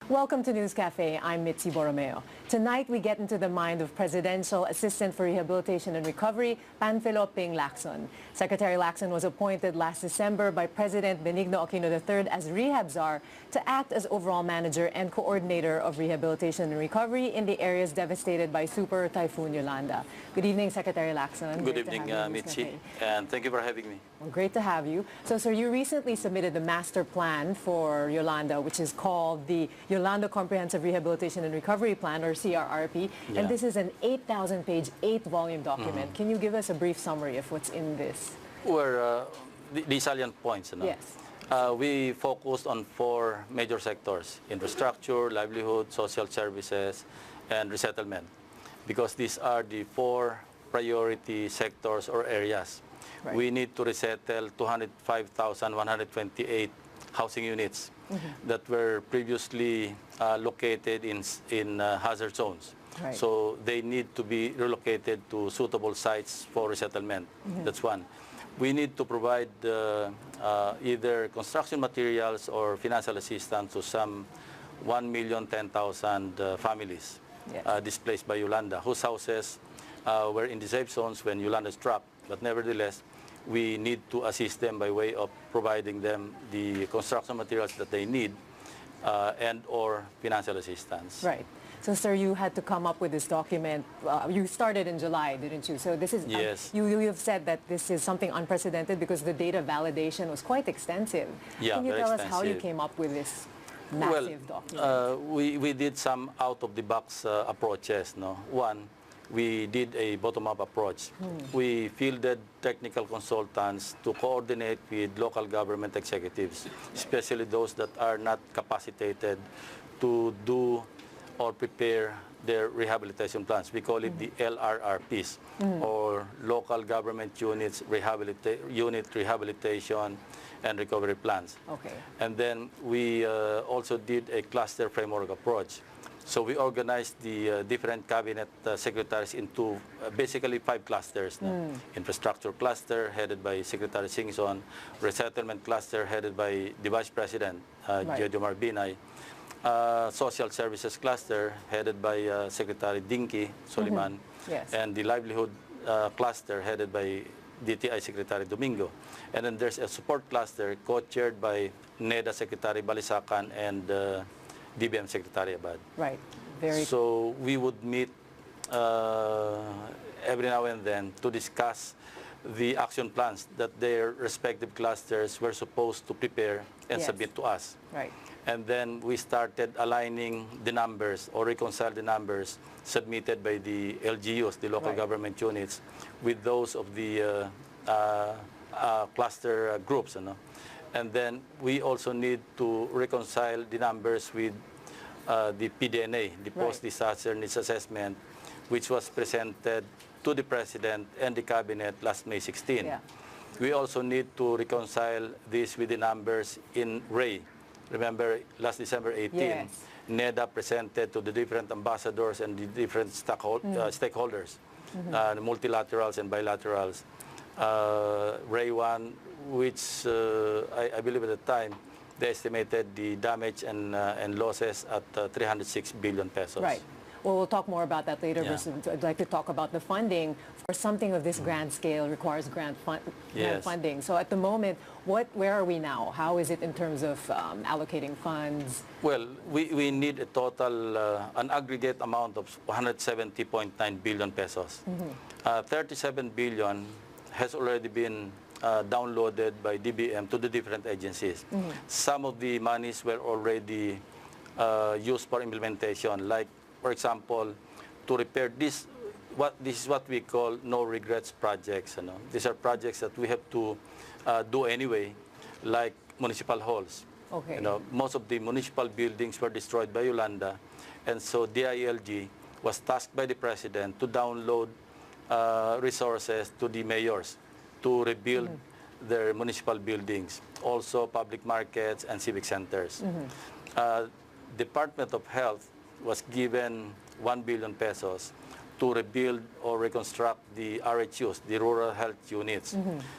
Welcome to News Cafe. I'm Mitzi Borromeo. Tonight, we get into the mind of Presidential Assistant for Rehabilitation and Recovery, Panfilo Ping Lacson. Secretary Lacson was appointed last December by President Benigno Aquino III as Rehab Czar to act as overall manager and coordinator of rehabilitation and recovery in the areas devastated by Super Typhoon Yolanda. Good evening, Secretary Lacson. Good evening, Mitzi, and thank you for having me. Well, great to have you. So, sir, you recently submitted the master plan for Yolanda, which is called the Yolanda Comprehensive Rehabilitation and Recovery Plan, or CRRP, and this is an 8,000-page, 8-volume document. Can you give us a brief summary of what's in this? Well, the salient points. Yes. We focused on 4 major sectors: infrastructure, livelihood, social services, and resettlement, because these are the 4 priority sectors or areas. Right. We need to resettle 205,128 housing units that were previously located in hazard zones. Right. So they need to be relocated to suitable sites for resettlement. That's one. We need to provide either construction materials or financial assistance to some 1,010,000 families displaced by Yolanda, whose houses were in the safe zones when Yolanda struck. But nevertheless, we need to assist them by way of providing them the construction materials that they need and or financial assistance. Right. So, sir, you had to come up with this document. You started in July, didn't you? So this is, yes. You have said that this is something unprecedented because the data validation was quite extensive. Yeah, Can you very tell extensive. us how you came up with this massive document? We did some out-of-the-box approaches. No? One, we did a bottom-up approach. We fielded technical consultants to coordinate with local government executives, especially those that are not capacitated to do or prepare their rehabilitation plans. We call it the LRRPs, or Local Government Unit Rehabilitation and Recovery Plans. Okay. And then we also did a cluster framework approach. So we organized the different cabinet secretaries into basically 5 clusters. Infrastructure cluster headed by Secretary Singson, resettlement cluster headed by the Vice President, Jojo Marbinay, social services cluster headed by Secretary Dinky Soliman, and the livelihood cluster headed by DTI Secretary Domingo. And then there's a support cluster co-chaired by NEDA Secretary Balisacan and DBM Secretary Abad. Right. Very. So we would meet every now and then to discuss the action plans that their respective clusters were supposed to prepare and submit to us. Right. And then we started aligning the numbers or reconcile the numbers submitted by the LGUs, the local government units, with those of the cluster groups. And then we also need to reconcile the numbers with the PDNA, the Post-Disaster Needs Assessment, which was presented to the President and the Cabinet last May 16. Yeah. We also need to reconcile this with the numbers in RAY. Remember, last December 18, NEDA presented to the different ambassadors and the different stakeholders, multilaterals and bilaterals, RAY 1, which I believe at the time, they estimated the damage and losses at 306 billion pesos. Right. Well, we'll talk more about that later. I'd like to talk about the funding. For something of this grand scale requires grant funding. So at the moment, where are we now? How is it in terms of allocating funds? Well, we need a total, an aggregate amount of 170.9 billion pesos. 37 billion has already been downloaded by DBM to the different agencies. Some of the monies were already used for implementation, like, for example, to repair this is what we call no regrets projects. These are projects that we have to do anyway, like municipal halls. Okay. Most of the municipal buildings were destroyed by Yolanda, and so DILG was tasked by the President to download resources to the mayors to rebuild their municipal buildings, also public markets and civic centers. Department of Health was given 1 billion pesos to rebuild or reconstruct the RHUs, the rural health units.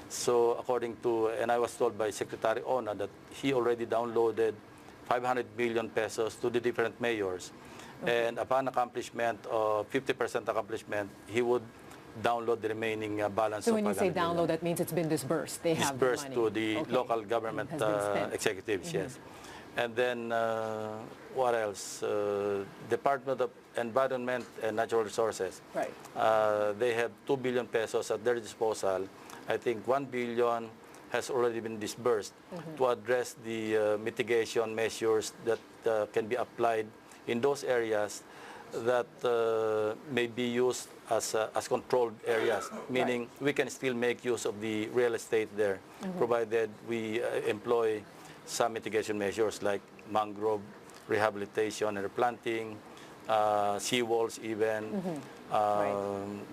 So according to, and I was told by Secretary Ona that he already downloaded 500 million pesos to the different mayors. And upon accomplishment of 50% accomplishment, he would download the remaining balance So of when you say 500 download, million. that means it's been disbursed. They have the Disbursed money. to the Okay. local government Has been spent. executives, yes. And then what else? Department of Environment and Natural Resources. Right. They have 2 billion pesos at their disposal. I think 1 billion has already been disbursed to address the mitigation measures that can be applied in those areas that may be used as controlled areas, meaning we can still make use of the real estate there, provided we employ some mitigation measures like mangrove rehabilitation and replanting, seawalls even,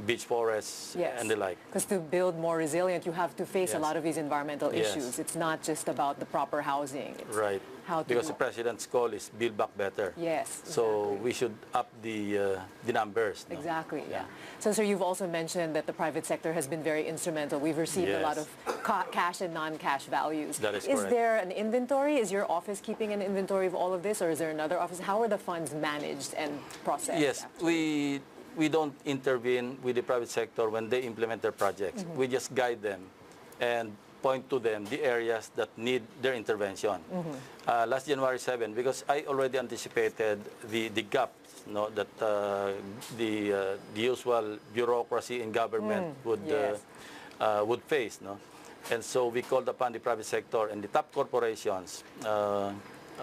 beach forests, Yes. and the like. Because to build more resilient, you have to face a Yes. lot of these environmental Yes. issues. It's not just about the proper housing. It's Right. how to Because the president's call is build back better. Yes, So exactly. we should up the numbers. No? Exactly, yeah. Yeah. So, sir, you've also mentioned that the private sector has been very instrumental. We've received a lot Yes. of cash and non-cash values. That is correct. there an inventory? Is your office keeping an inventory of all of this, or is there another office? How are the funds managed and processed? Yes, we don't intervene with the private sector when they implement their projects. We just guide them and point to them the areas that need their intervention. Last January 7, because I already anticipated the gaps, no, that the usual bureaucracy in government Yes. would face, no. And so we called upon the private sector, and the top corporations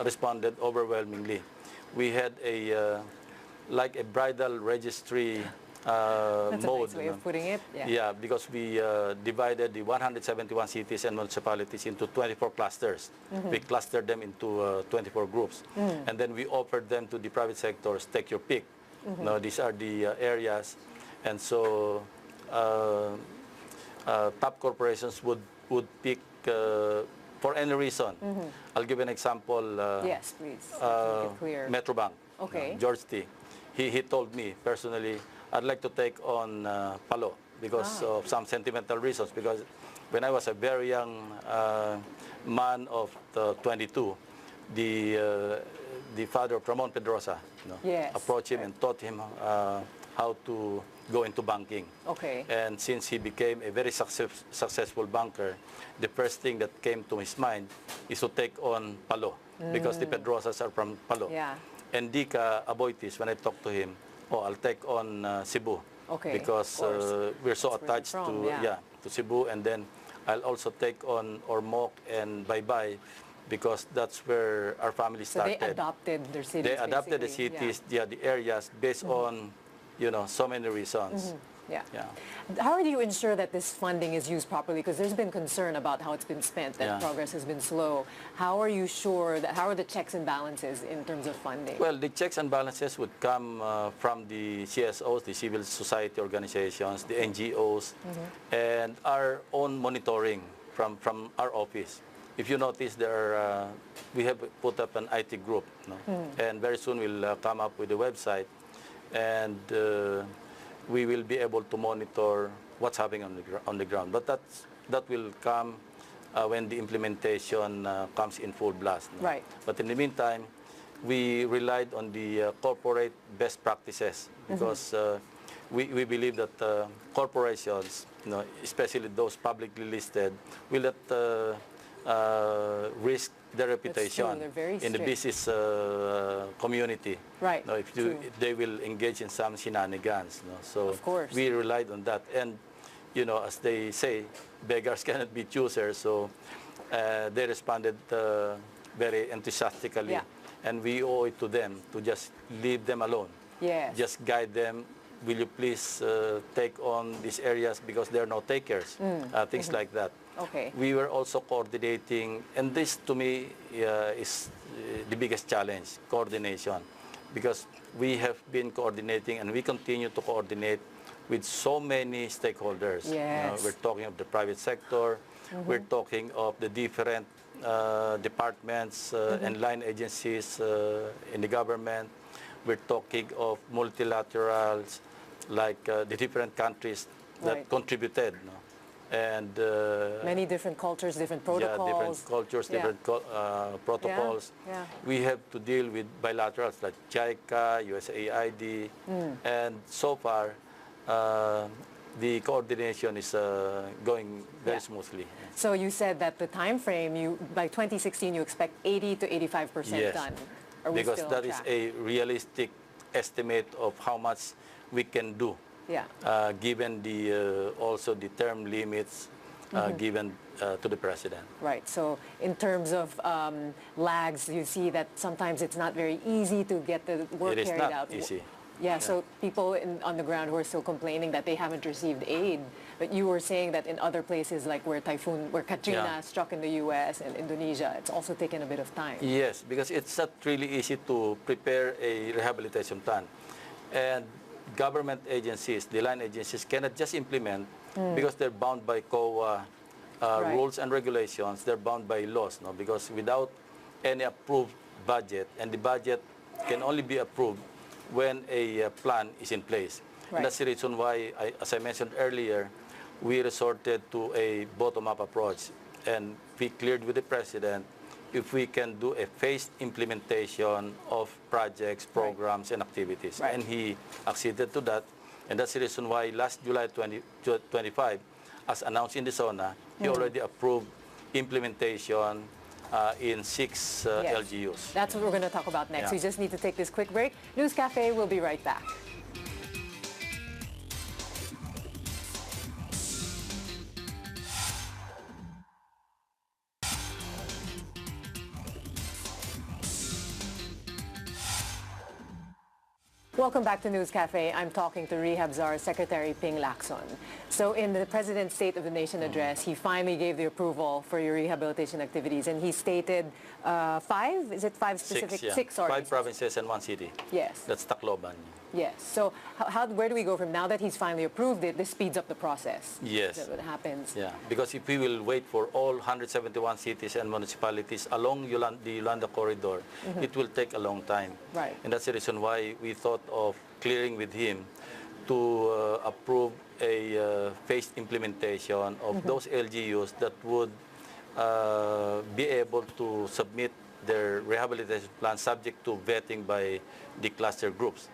responded overwhelmingly. We had like a bridal registry That's mode. a nice way of putting it. Yeah. Yeah, because we divided the 171 cities and municipalities into 24 clusters. We clustered them into 24 groups. And then we offered them to the private sectors, take your pick. Now, these are the areas. And so top corporations would pick for any reason. I'll give an example. Yes, please. Make it clear. Metrobank, Okay. George T. He told me personally, I'd like to take on Palo because of some sentimental reasons. Because when I was a very young man of 22, the father of Ramon Pedrosa Yes, approached him and taught him how to go into banking. Okay. And since he became a very successful banker, the first thing that came to his mind is to take on Palo because the Pedrosas are from Palo. Yeah. And Dika Aboitis, when I talked to him, I'll take on Cebu. Okay, Because of course. we're so That's where attached they're from, to yeah. to Cebu, and then I'll also take on Ormoc and Baybay because that's where our family So started. they adopted their cities. They adapted the basically. cities, the areas based on, so many reasons. Yeah. Yeah. How do you ensure that this funding is used properly? Because there's been concern about how it's been spent, that Yeah. progress has been slow. How are you sure that, how are the checks and balances in terms of funding? Well, the checks and balances would come from the CSOs, the civil society organizations, the NGOs, and our own monitoring from our office. If you notice, we have put up an IT group, and very soon we'll come up with a website, and we will be able to monitor what's happening on the ground. But that will come when the implementation comes in full blast. Right. But in the meantime, we relied on the corporate best practices because we believe that corporations, especially those publicly listed, will not risk their reputation They're very in the strict. business community. Right, If true. they will engage in some shenanigans. So Of course. we relied on that. And, as they say, beggars cannot be choosers. So they responded very enthusiastically. Yeah. And we owe it to them to just leave them alone. Yes. Just guide them. Will you please take on these areas because there are no takers? Things like that. Okay. We were also coordinating, and this to me is the biggest challenge, coordination, because we have been coordinating and we continue to coordinate with so many stakeholders. Yes. We're talking of the private sector, we're talking of the different departments and line agencies in the government. We're talking of multilaterals, like the different countries that Right. contributed. and many different cultures, different protocols. Yeah, different cultures, different protocols. Yeah. We have to deal with bilaterals like JICA, USAID, and so far the coordination is going very smoothly. So you said that the time frame, by 2016, you expect 80 to 85% done. Are we because still that on is track? a realistic estimate of how much we can do. Yeah. Given the also the term limits given to the president. Right. So in terms of lags, you see that sometimes it's not very easy to get the work It is carried not out. easy. Yeah, so people on the ground who are still complaining that they haven't received aid. But you were saying that in other places like where Katrina struck in the U.S. and Indonesia, it's also taken a bit of time. Yes, because it's not really easy to prepare a rehabilitation plan. And government agencies, the line agencies, cannot just implement because they're bound by COA rules and regulations. They're bound by laws, no? Because without any approved budget, and the budget can only be approved when a plan is in place. Right. And that's the reason why, as I mentioned earlier, we resorted to a bottom-up approach. And we cleared with the president if we can do a phased implementation of projects, programs, and activities. Right. And he acceded to that. And that's the reason why last July 2025, as announced in the SONA, he already approved implementation in 6 LGUs. That's what we're going to talk about next. Yeah. We just need to take this quick break. News Cafe will be right back. Welcome back to News Cafe. I'm talking to Rehab Czar Secretary Ping Lacson. So in the President's State of the Nation address, he finally gave the approval for your rehabilitation activities, and he stated 5? Is it 5 specific? 6, yeah. 6, sorry. 5 provinces and 1 city. Yes. That's Tacloban. Yes. So where do we go from now that he's finally approved it? This speeds up the process. Yes. That's what happens. Yeah, because if we will wait for all 171 cities and municipalities along the Yolanda corridor, it will take a long time. Right. And that's the reason why we thought of clearing with him to approve a phased implementation of those LGUs that would be able to submit their rehabilitation plan subject to vetting by the cluster groups.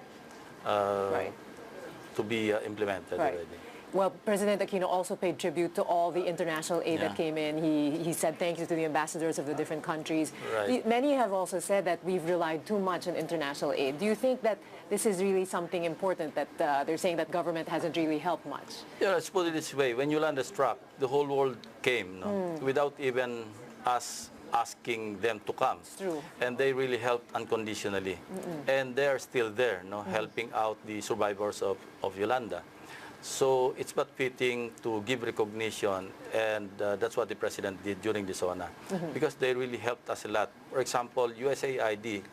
To be implemented already. Well, President Aquino also paid tribute to all the international aid that came in. He said thank you to the ambassadors of the different countries. Right. Many have also said that we've relied too much on international aid. Do you think that this is really something important, that they're saying that government hasn't really helped much? Yeah, let's put it this way. When Yolanda struck, the whole world came, no? Without even us asking them to come. It's true. And they really helped unconditionally. And they are still there, no, helping out the survivors of Yolanda. So it's but fitting to give recognition, and that's what the President did during the SONA, because they really helped us a lot. For example, USAID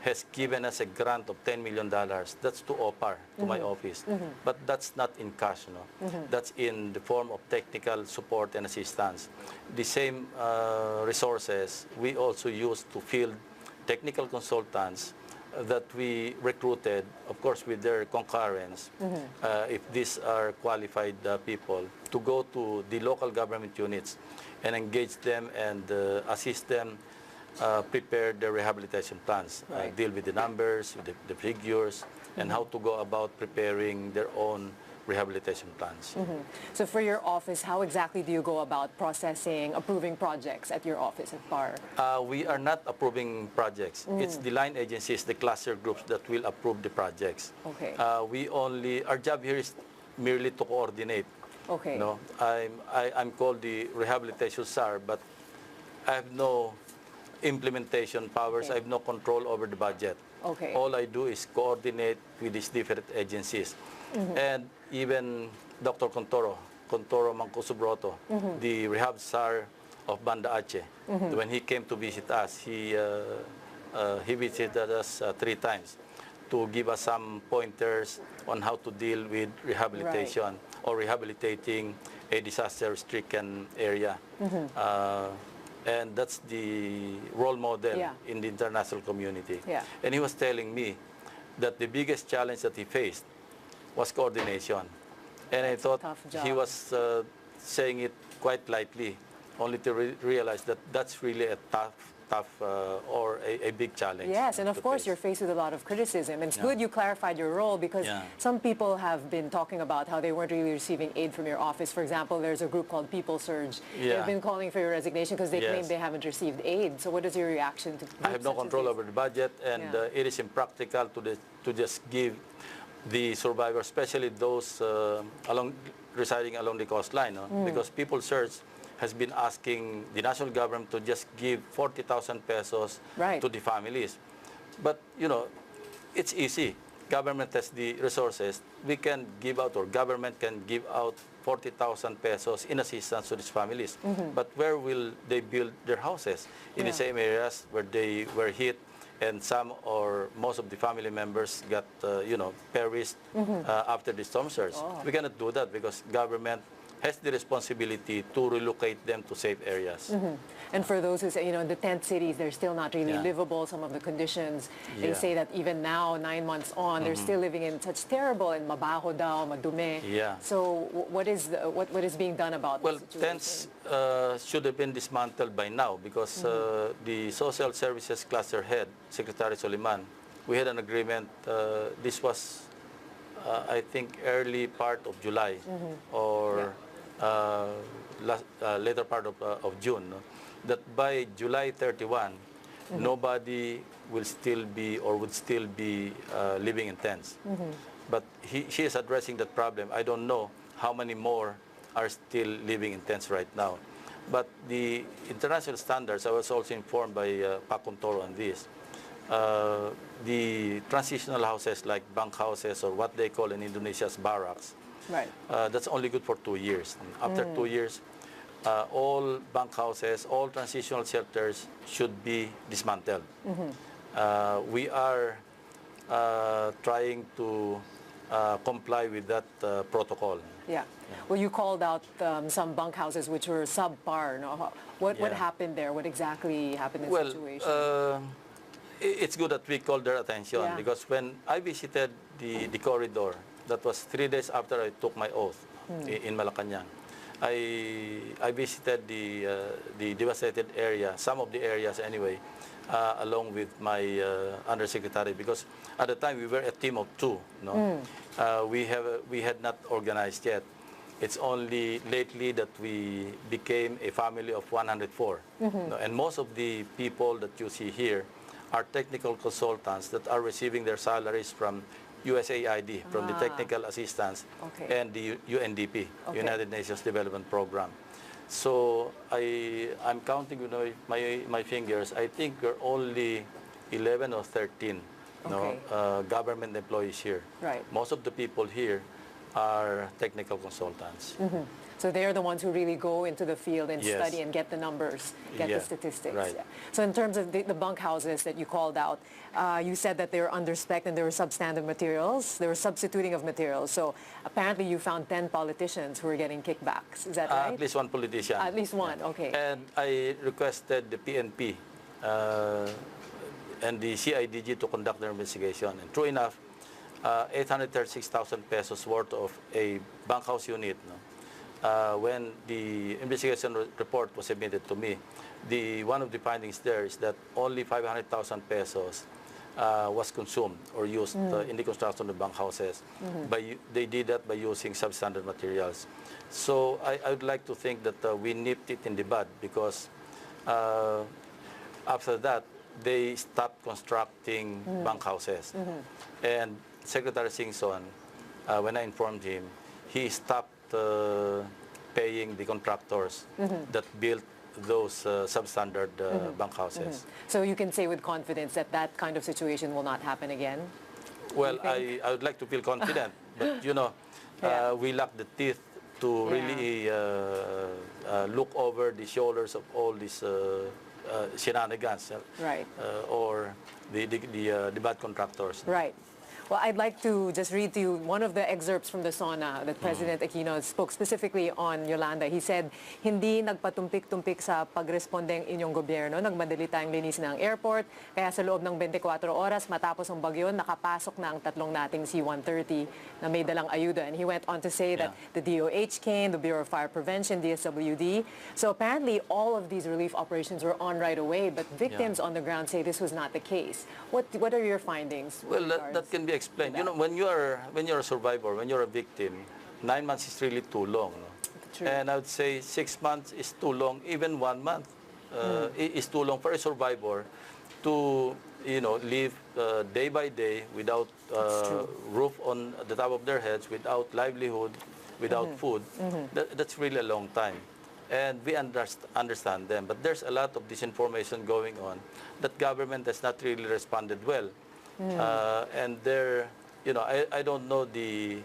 has given us a grant of $10 million. That's to OPAR, to my office. But that's not in cash, no? That's in the form of technical support and assistance. The same resources we also use to field technical consultants that we recruited, of course, with their concurrence, if these are qualified people, to go to the local government units and engage them and assist them prepare their rehabilitation plans, deal with the numbers, with the figures, and how to go about preparing their own rehabilitation plans. So for your office, how exactly do you go about processing, approving projects at your office at PAR? We are not approving projects. It's the line agencies, the cluster groups that will approve the projects. Okay. Our job here is merely to coordinate. Okay. No, I'm called the rehabilitation czar, but I have no implementation powers. I have no control over the budget. Okay. All I do is coordinate with these different agencies. And even Dr. Contoro Mancusobroto, the rehab czar of Banda Aceh, when he came to visit us, he visited us 3 times to give us some pointers on how to deal with rehabilitation or rehabilitating a disaster-stricken area. And that's the role model in the international community. And he was telling me that the biggest challenge that he faced was coordination. And I thought he was saying it quite lightly, only to realize that that's really a tough or a big challenge. Yes, and of course face. you're faced with a lot of criticism. And it's good you clarified your role, because some people have been talking about how they weren't really receiving aid from your office. For example, there's a group called People Surge. They've been calling for your resignation because they claim they haven't received aid. So what is your reaction to I have no control over the budget, and it is impractical to just give the survivors, especially those residing along the coastline, because People Surge has been asking the national government to just give 40,000 pesos to the families. But, you know, it's easy. Government has the resources. We can give out, or government can give out 40,000 pesos in assistance to these families. But where will they build their houses? In the same areas where they were hit, and some or most of the family members got, perished after the storm surge. We cannot do that because government has the responsibility to relocate them to safe areas. And for those who say, in the tent cities, they're still not really livable, some of the conditions. They say that even now, 9 months on, they're still living in such terrible, and mabaho daw, madume. So what is being done about this situation? Tents should have been dismantled by now, because the Social Services Cluster Head, Secretary Soliman, we had an agreement. This was, I think, early part of July or later part of June, that by July 31, nobody will still be or would still be living in tents. But she is addressing that problem. I don't know how many more are still living in tents right now. But the international standards, I was also informed by Pakuntoro on this, the transitional houses like bunk houses, or what they call in Indonesia's barracks, that's only good for 2 years. After 2 years, all bunk houses, all transitional shelters should be dismantled. We are trying to comply with that protocol. Well, you called out some bunk houses which were subpar. No? What happened there? What exactly happened in the situation? It's good that we called their attention, because when I visited the corridor, that was 3 days after I took my oath in Malacanang, I visited the devastated area, some of the areas anyway, along with my undersecretary, because at the time we were a team of 2. No? We had not organized yet. It's only lately that we became a family of 104. No? And most of the people that you see here are technical consultants that are receiving their salaries from USAID, from the technical assistance, and the UNDP, United Nations Development Program. So I'm counting my fingers. I think we're only 11 or 13 government employees here. Most of the people here are technical consultants. So they're the ones who really go into the field and study and get the numbers, get the statistics. So in terms of the bunk houses that you called out, you said that they were underspec and there were substandard materials. They were substituting of materials. So apparently you found 10 politicians who were getting kickbacks. Is that right? At least one politician. At least one, And I requested the PNP and the CIDG to conduct their investigation. And true enough, 836,000 pesos worth of a bunkhouse unit. When the investigation report was submitted to me, one of the findings there is that only 500,000 pesos was consumed or used in the construction of bunkhouses. They did that by using substandard materials. So I would like to think that we nipped it in the bud, because after that, they stopped constructing bunkhouses. And Secretary Singson, when I informed him, he stopped paying the contractors that built those substandard bunkhouses. So you can say with confidence that that kind of situation will not happen again? Well, I would like to feel confident, but we lack the teeth to really look over the shoulders of all these shenanigans or the bad contractors. Well, I'd like to just read to you one of the excerpts from the SONA that President Aquino spoke specifically on Yolanda. He said, hindi nagpatumpik-tumpik sa pagresponde ang inyong gobyerno. Nagmadali tayong linisin ang airport. Kaya sa loob ng 24 oras matapos ang bagyo, nakapasok na ang tatlong nating C-130 na may dalang ayuda. And he went on to say that the DOH came, the Bureau of Fire Prevention, DSWD. So apparently all of these relief operations were on right away, but victims on the ground say this was not the case. What are your findings? Well, that can be explained. You know, when you're a survivor, when you're a victim, 9 months is really too long. No? True. And I would say 6 months is too long. Even 1 month is too long for a survivor to, you know, live day by day without roof on the top of their heads, without livelihood, without food. That's really a long time. And we understand them. But there's a lot of disinformation going on that government has not really responded well. And there, you know, I don't know the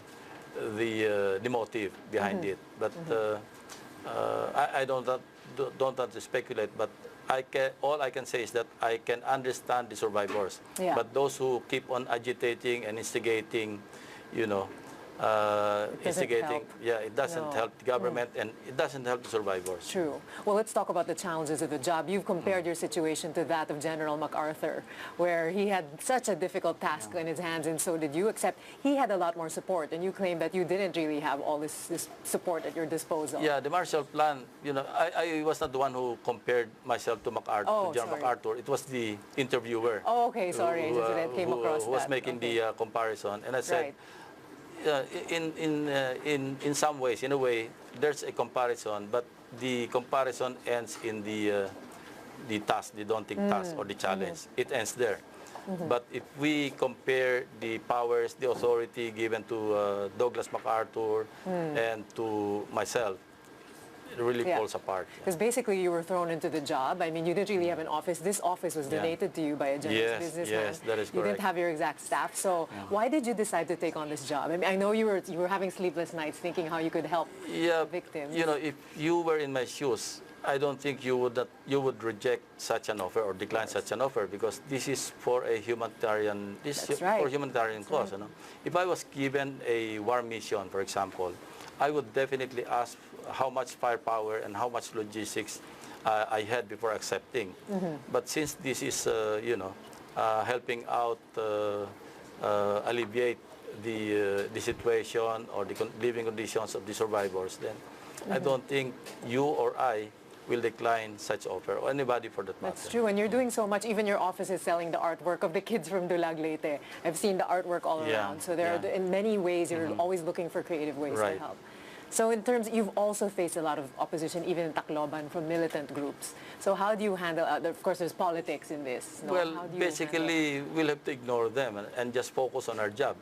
motive behind it, but I don't want to speculate. But all I can say is that I can understand the survivors. But those who keep on agitating and instigating, you know, it doesn't help the government and it doesn't help the survivors. True. Well, let's talk about the challenges of the job. You've compared your situation to that of General MacArthur, where he had such a difficult task in his hands, and so did you, except he had a lot more support, and you claim that you didn't really have all this support at your disposal. Yeah, the Marshall Plan, you know, I was not the one who compared myself to MacArthur, to General MacArthur. It was the interviewer. Oh, okay, sorry. I just came across who was making the comparison, and I said, in some ways, in a way, there's a comparison, but the comparison ends in the task, the daunting task or the challenge. It ends there. But if we compare the powers, the authority given to Douglas MacArthur and to myself, it really falls apart. Because basically you were thrown into the job. I mean, you didn't really have an office. This office was donated to you by a generous businessman. Yes, that is correct. You didn't have your exact staff. So why did you decide to take on this job? I mean, I know you were having sleepless nights thinking how you could help victims. You know, if you were in my shoes, I don't think you would reject such an offer or decline such an offer, because this is for a humanitarian cause. You know? If I was given a war mission, for example, I would definitely ask how much firepower and how much logistics I had before accepting. But since this is, you know, helping out alleviate the situation or the living conditions of the survivors, then I don't think you or I will decline such offer, or anybody for that matter. That's true, and you're doing so much. Even your office is selling the artwork of the kids from Dulag Leyte. I've seen the artwork all around. So there are, in many ways, you're always looking for creative ways to help. So in terms, you've also faced a lot of opposition, even in Tacloban, from militant groups. So how do you handle, of course, there's politics in this. No? Well, basically, we'll have to ignore them and just focus on our job,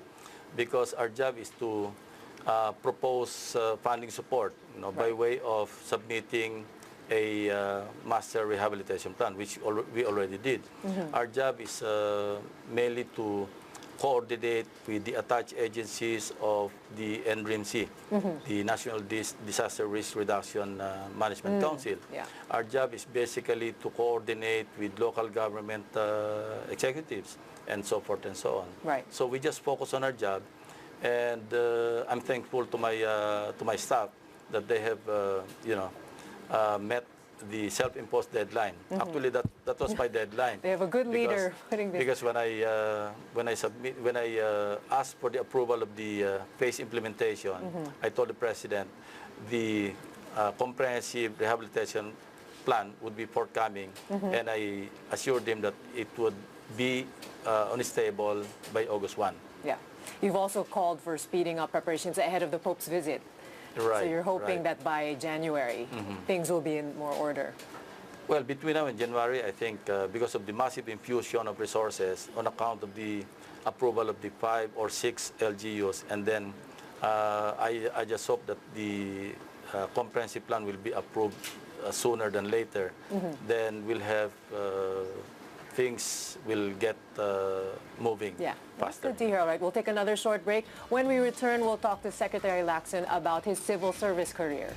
because our job is to propose funding support, you know, by way of submitting a master rehabilitation plan, which we already did. Our job is mainly to coordinate with the attached agencies of the NRIMC, the National Disaster Risk Reduction Management Council. Our job is basically to coordinate with local government executives and so forth and so on. So we just focus on our job, and I'm thankful to my staff that they have, you know, met the self-imposed deadline. Actually, that was my deadline. They have a good leader putting this. Because when I asked for the approval of the phase implementation, I told the president the comprehensive rehabilitation plan would be forthcoming, and I assured him that it would be on its table by August 1. Yeah. You've also called for speeding up preparations ahead of the Pope's visit. So you're hoping that by January, things will be in more order. Well, between now and January, I think because of the massive infusion of resources on account of the approval of the 5 or 6 LGUs, and then I just hope that the comprehensive plan will be approved sooner than later. Then we'll have things will get moving faster. Good to hear. All right, we'll take another short break. When we return, we'll talk to Secretary Lacson about his civil service career.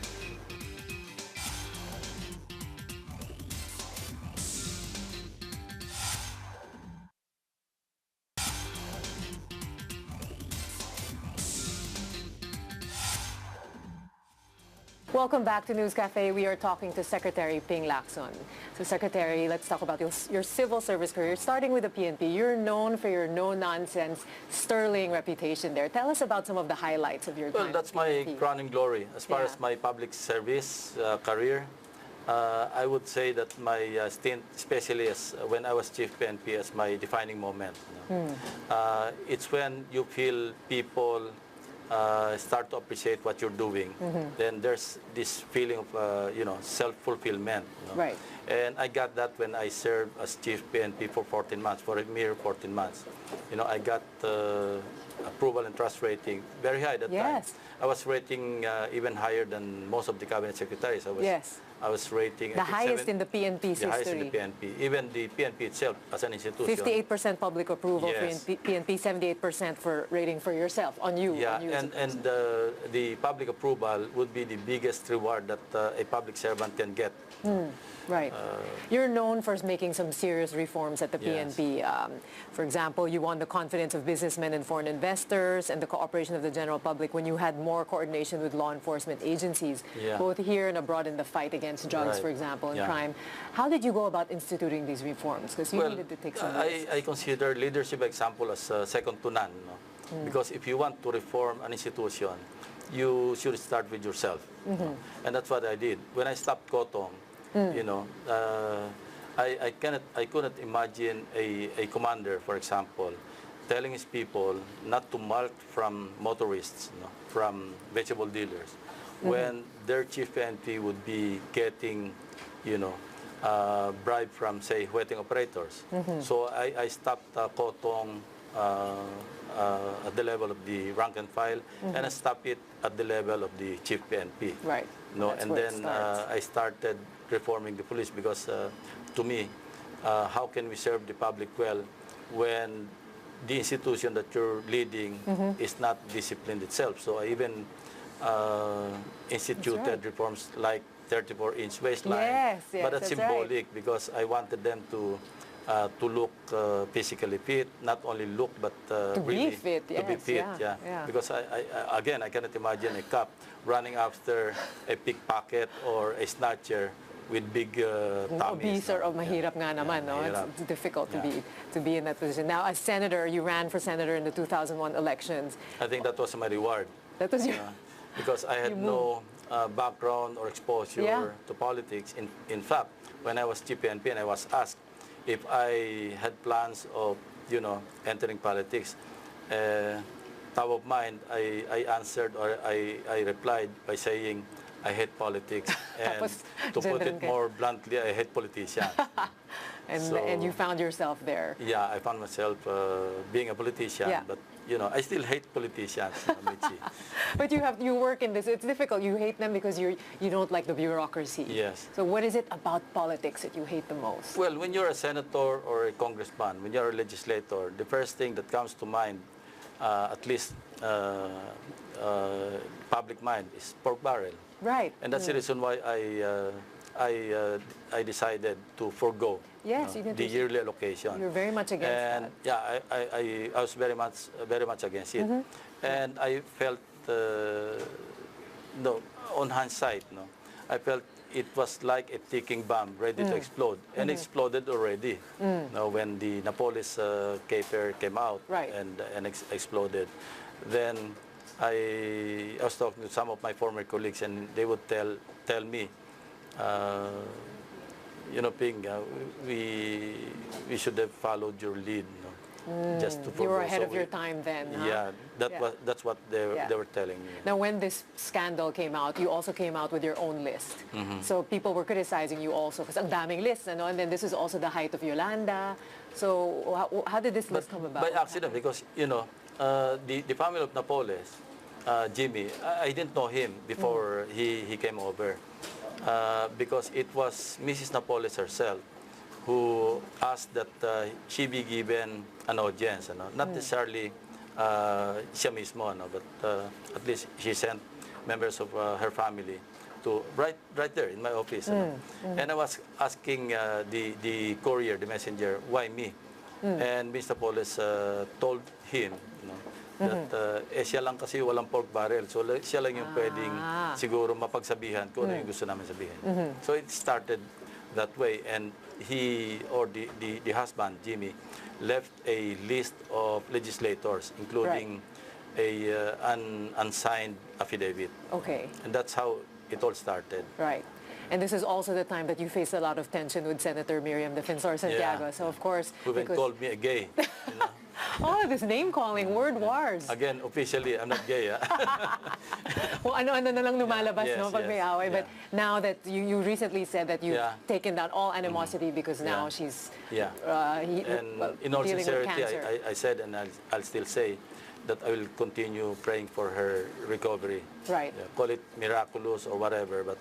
Welcome back to News Cafe. We are talking to Secretary Ping Lacson. So Secretary, let's talk about your civil service career. Starting with the PNP, you're known for your no-nonsense, sterling reputation there. Tell us about some of the highlights of your time. Well, that's my crowning glory. As far as my public service career, I would say that my stint, especially when I was Chief PNP, as my defining moment. It's when you feel people start to appreciate what you're doing. Then there's this feeling of self-fulfillment. Right. And I got that when I served as Chief PNP for 14 months, for a mere 14 months. I got approval and trust rating very high at that time. I was rating even higher than most of the cabinet secretaries. I was rating the highest in the PNP's history. The highest in the PNP. Even the PNP itself as an institution. 58% public approval for PNP, 78% for rating for yourself, on you. Yeah, on you and the public approval would be the biggest reward that a public servant can get. Right. You're known for making some serious reforms at the PNP. For example, you won the confidence of businessmen and foreign investors and the cooperation of the general public when you had more coordination with law enforcement agencies, both here and abroad in the fight against drugs, for example, and crime. How did you go about instituting these reforms? Because you needed to take some risks. I consider leadership example as second to none. Because if you want to reform an institution, you should start with yourself. And that's what I did. When I stopped Kotong, I couldn't imagine a commander, for example, telling his people not to mulct from motorists, from vegetable dealers, when their chief PNP would be getting, bribe from, say, wetting operators. So I stopped Kotong at the level of the rank and file, and I stopped it at the level of the chief PNP. Right. And then I started reforming the police because, to me, how can we serve the public well when the institution that you're leading is not disciplined itself? So I even instituted reforms like 34-inch waistline, but that's symbolic because I wanted them to look physically fit, not only look, but really be fit. To be fit, Because I cannot imagine a cop running after a pickpocket or a snatcher with big tummies. Obese or mahirap nga naman, no? It's difficult to be in that position. Now, as senator, you ran for senator in the 2001 elections. I think that was my reward. That was your... Because I had no background or exposure to politics. In fact, when I was Chief PNP and I was asked if I had plans of, entering politics, top of mind, I answered or I replied by saying, I hate politics, and to put it more bluntly, I hate politicians. And you found yourself there. Yeah, I found myself being a politician, but I still hate politicians, Mitzi. But you work in this. It's difficult. You hate them because you don't like the bureaucracy. Yes. So what is it about politics that you hate the most? Well, when you're a senator or a congressman, when you're a legislator, the first thing that comes to mind, at least public mind, is pork barrel. Right. And that's the reason why I decided to forego the yearly allocation. You're very much against that. And yeah, I was very much against it. And I felt, on hindsight, I felt it was like a ticking bomb ready to explode, and exploded already. When the Napoles caper came out and exploded, then I was talking to some of my former colleagues, and they would tell me, Ping, we should have followed your lead. Just to you were ahead of your time then. Yeah, that's what they were telling me. Now, when this scandal came out, you also came out with your own list. So people were criticizing you also because ang daming lists, and then this is also the height of Yolanda. So how did this list come about? By accident, because the family of Napoles, Jimmy, I didn't know him before he came over, because it was Mrs. Napoles herself who asked that she be given an audience, not necessarily siya mismo, but at least she sent members of her family to right there in my office. And I was asking the courier, the messenger, why me? And Mr. Napoles told him that siya lang kasi walang pork barrel. So siya lang yung pwedeng siguro mapagsabihan kung ano yung gusto namin sabihin. So it started that way, and he or the husband, Jimmy, left a list of legislators, including an unsigned affidavit. Okay. And that's how it all started. Right. And this is also the time that you faced a lot of tension with Senator Miriam Defensor Santiago. So of course, who even called me a gay. You know? Oh, this name calling, word wars. Again, officially, I'm not gay. Well, ano-ano na lang lumalabas, Yes, no, pag may away. But now that you recently said that you've taken down all animosity because now she's and in all dealing sincerity, with cancer. I said, and I'll still say, that I will continue praying for her recovery. Right. Yeah, call it miraculous or whatever, but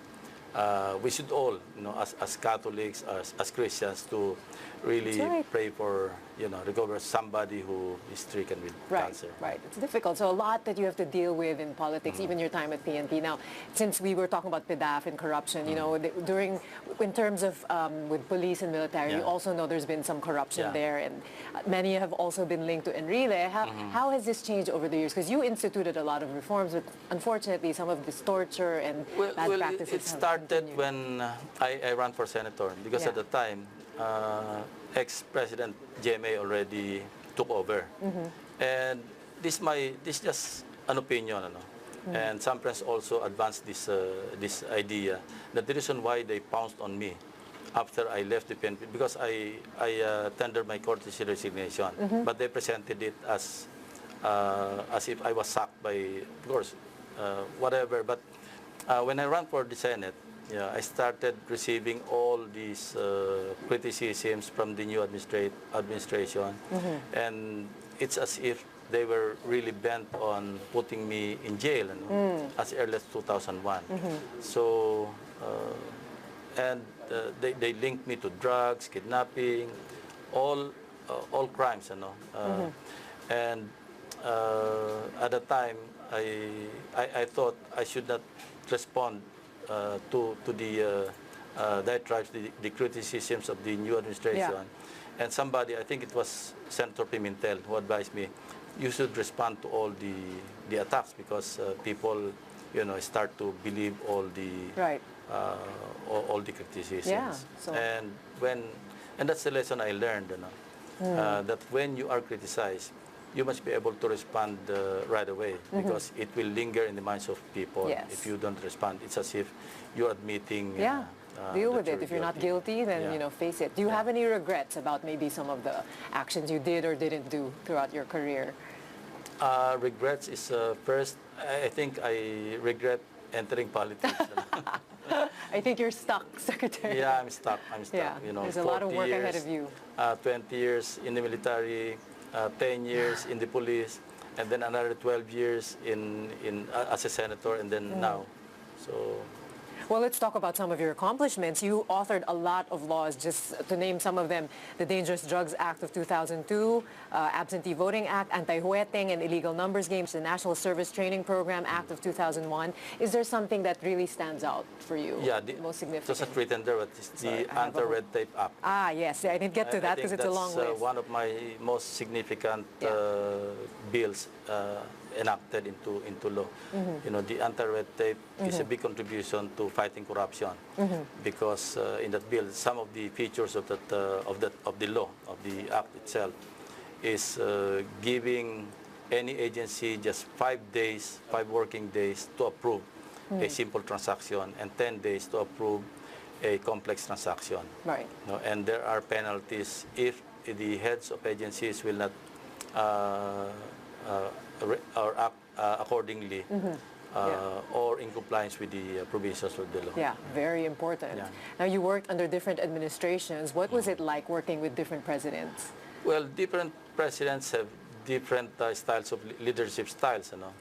we should all, you know, as Catholics, as Christians, to really pray for, you know, recover somebody who is stricken with cancer. Right. It's difficult. So a lot that you have to deal with in politics, even your time at PNP. Now, since we were talking about PDAF and corruption, you know, in terms of with police and military, you also know there's been some corruption there, and many have also been linked to Enrile. How has this changed over the years? Because you instituted a lot of reforms, but unfortunately, some of this torture and bad practices it started when I ran for senator, because at the time, ex-President GMA already took over. And this just an opinion, and some friends also advanced this idea that the reason why they pounced on me after I left the PNP, because I tendered my courtesy resignation, but they presented it as if I was sacked by, of course, whatever. But when I ran for the Senate, I started receiving all these criticisms from the new administration, and it's as if they were really bent on putting me in jail, as early as 2001. So, and they linked me to drugs, kidnapping, all crimes, and at the time I thought I should not respond to the diatribes, the criticisms of the new administration. And somebody, I think it was Senator Pimentel, who advised me, you should respond to all the attacks, because people, you know, start to believe all the all the criticisms. And that's the lesson I learned, that when you are criticized, you must be able to respond right away, because it will linger in the minds of people. If you don't respond, it's as if you're admitting. Deal with it. If you're not guilty, then you know, face it. Do you have any regrets about maybe some of the actions you did or didn't do throughout your career? Regrets is first. I think I regret entering politics. I think you're stuck, Secretary. Yeah, I'm stuck. You know, there's a lot of work ahead of you. 20 years in the military. 10 years in the police, and then another 12 years as a senator, and then now. So, well, let's talk about some of your accomplishments. You authored a lot of laws, just to name some of them: the Dangerous Drugs Act of 2002, Absentee Voting Act, Anti-Hueting and Illegal Numbers Games, the National Service Training Program Act of 2001. Is there something that really stands out for you? Yeah, most significant. Just a written there, but it's the Anti-Red Tape Act. Yes, I didn't get to that because it's a long list. One of my most significant bills enacted into law. You know, the anti-red tape is a big contribution to fighting corruption, because in that bill, some of the features of the law, of the act itself, is giving any agency just 5 working days to approve a simple transaction, and 10 days to approve a complex transaction. Right. You know, and there are penalties if the heads of agencies will not or act accordingly, or in compliance with the provisions of the law. Yeah, very important. Now, you worked under different administrations. What was it like working with different presidents? Well, different presidents have different styles of leadership styles. You know,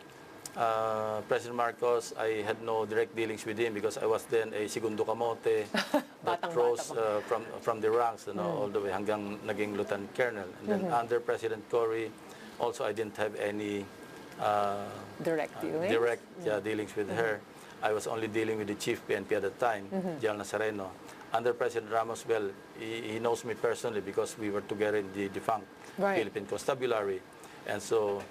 President Marcos, I had no direct dealings with him because I was then a segundo kamote that rose from the ranks, you know, all the way hanggang naging lieutenant colonel. And then under President Cory, also I didn't have any direct dealings. Dealings with her. I was only dealing with the chief PNP at the time, General Nazareno. Under President Ramos, well, he knows me personally because we were together in the defunct Philippine Constabulary. And so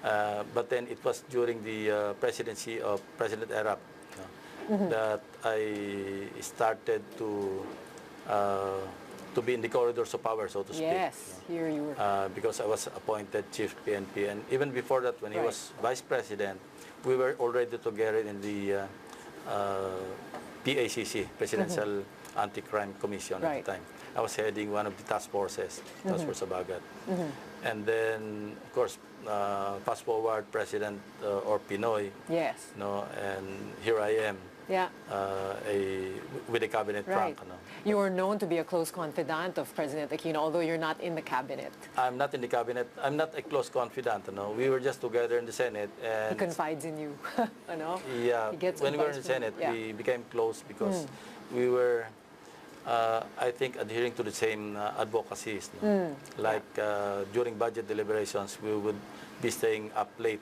But then it was during the presidency of President Erap, that I started to be in the corridors of power, so to speak. Yes, here you were. Because I was appointed chief PNP, and even before that, when he was vice president, we were already together in the PACC, Presidential Anti-Crime Commission at the time. I was heading one of the task forces, Task Force Sabagat. And then, of course, fast forward, President or Pinoy. Yes. And here I am. Yeah. With a cabinet rank. You were known to be a close confidant of President Aquino, although you're not in the cabinet. I'm not in the cabinet. I'm not a close confidant. We were just together in the Senate. And he confides in you. Yeah. When we were in the Senate, we became close because we were, I think, adhering to the same advocacies. Like during budget deliberations, we would be staying up late,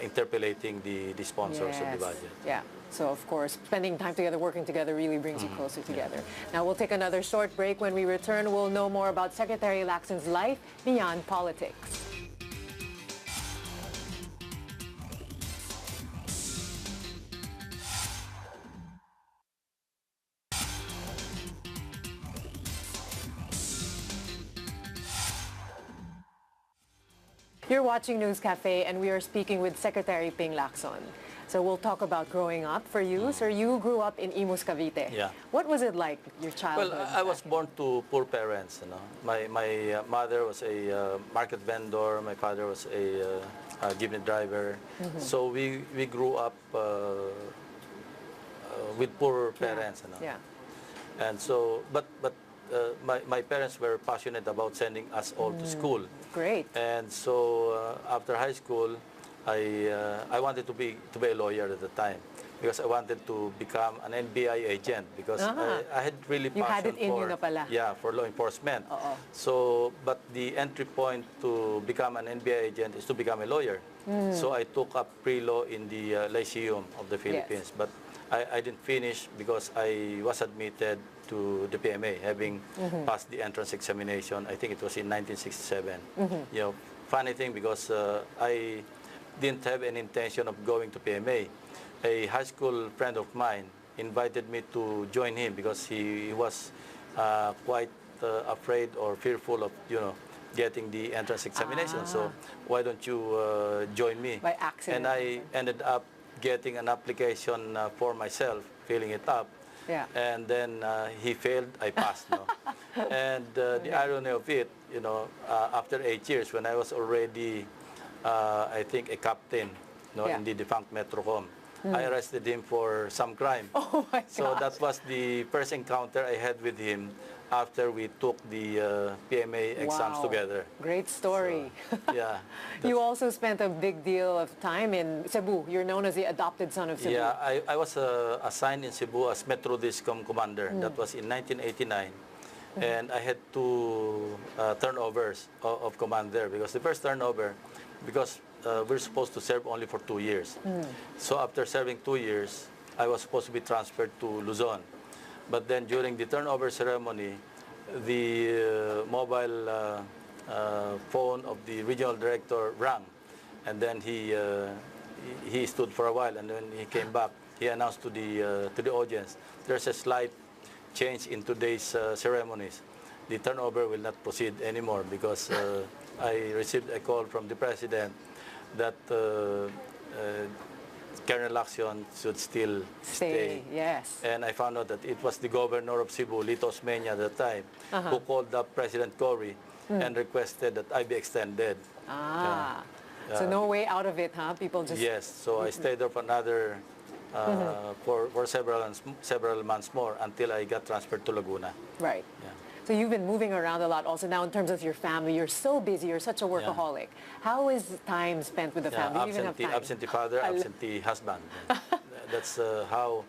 interpolating the sponsors of the budget. Yeah. So, of course, spending time together, working together really brings you closer together. Now, we'll take another short break. When we return, we'll know more about Secretary Lacson's life beyond politics. You're watching News Cafe, and we are speaking with Secretary Ping Lacson. So we'll talk about growing up for you. Sir, you grew up in Imus, Cavite. Yeah. What was it like, your childhood? Well, I was born to poor parents. My mother was a market vendor. My father was a jeepney driver. So we grew up with poor parents. And so, but my parents were passionate about sending us all to school. Great. And so after high school, I wanted to be a lawyer at the time because I wanted to become an NBI agent because I had really passion for law enforcement. So, but the entry point to become an NBI agent is to become a lawyer. So I took up pre-law in the Lyceum of the Philippines, but I didn't finish because I was admitted to the PMA, having passed the entrance examination. I think it was in 1967. Funny thing, because I didn't have any intention of going to PMA. A high school friend of mine invited me to join him because he was quite afraid or fearful of, getting the entrance examination. So why don't you join me? By accident. And I ended up getting an application for myself, filling it up. And then he failed, I passed. And the irony of it, after 8 years, when I was already I think a captain in the defunct Metrocom. I arrested him for some crime. Oh my So gosh. that was the first encounter I had with him after we took the PMA exams together. Great story. So, You also spent a big deal of time in Cebu. You're known as the adopted son of Cebu. Yeah, I was assigned in Cebu as Metro Discom Commander. That was in 1989. And I had 2 turnovers of command there because the first turnover, because we're supposed to serve only for 2 years. So after serving 2 years, I was supposed to be transferred to Luzon. But then during the turnover ceremony, the mobile phone of the regional director rang. And then he stood for a while, and when he came back, he announced to the audience, there's a slight change in today's ceremonies. The turnover will not proceed anymore because I received a call from the president that Colonel Lacson should still stay. Yes. And I found out that it was the governor of Cebu, Litos Mena at the time, who called up President Cory and requested that I be extended. So no way out of it, huh? People just... Yes. So I stayed there for another, for several months more until I got transferred to Laguna. Right. Yeah. So you've been moving around a lot also now in terms of your family. You're so busy. You're such a workaholic. How is time spent with the family? Do you even have time? Absentee father, absentee husband. That's how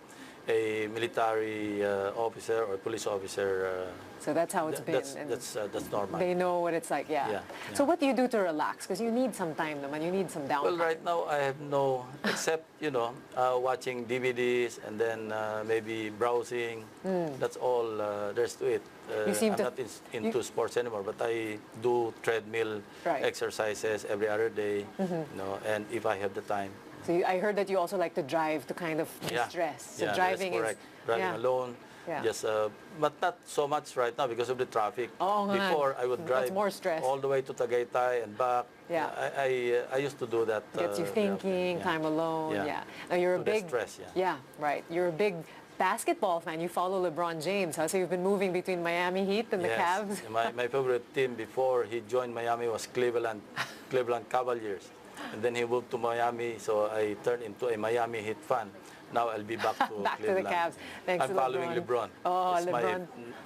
a military officer or police officer. So that's how it's been. That's normal. They know what it's like, yeah. So what do you do to relax? Because you need some time naman, you need some downtime. Well, right now I have no, except, watching DVDs and then maybe browsing. That's all there's to it. I'm not into sports anymore, but I do treadmill exercises every other day, and if I have the time. So I heard that you also like to drive to kind of de-stress. So driving that's correct. Driving alone. Just, but not so much right now because of the traffic. Before I would drive more stress. all the way to Tagaytay and back. I used to do that. Gets you thinking, time alone. Now you're a big stress. Right. You're a big basketball fan. You follow LeBron James. Huh? So you've been moving between Miami Heat and the Cavs. my favorite team before he joined Miami was Cleveland Cavaliers. And then he moved to Miami, so I turned into a Miami Heat fan. Now I'll be back to back Cleveland. to the Cavs. Thanks I'm to following LeBron. Oh,